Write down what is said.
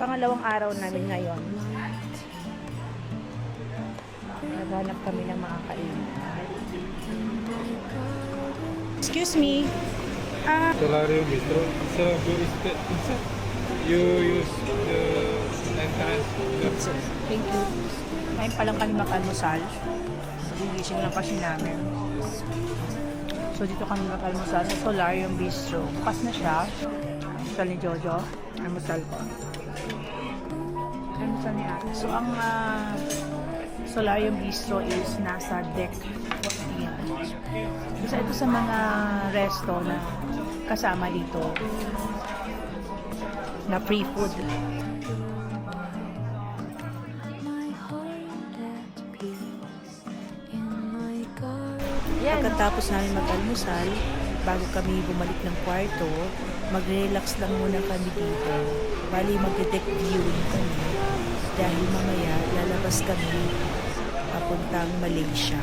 Pangalawang araw namin ngayon. Naghanap kami ng mga kainan. Excuse me. Solarium Bistro. So, you use the entrance. Thank you. Ngayon pa lang kami mag-almusal. Gigising lang kasi namin. So, dito kami mag-almusal sa Solarium Bistro. Bukas na siya. Almusal ni Jojo. Almusal ko. Almusal ni Ate. So, ang Solarium Bistro is nasa deck 14. Isa ito sa mga resto na kasama dito na free food. Pagkatapos namin mag-almusal, bago kami bumalik ng kwarto, mag-relax lang muna kami dito. Bali, mag-deck viewing kami dahil mamaya lalabas kami papuntang Malaysia.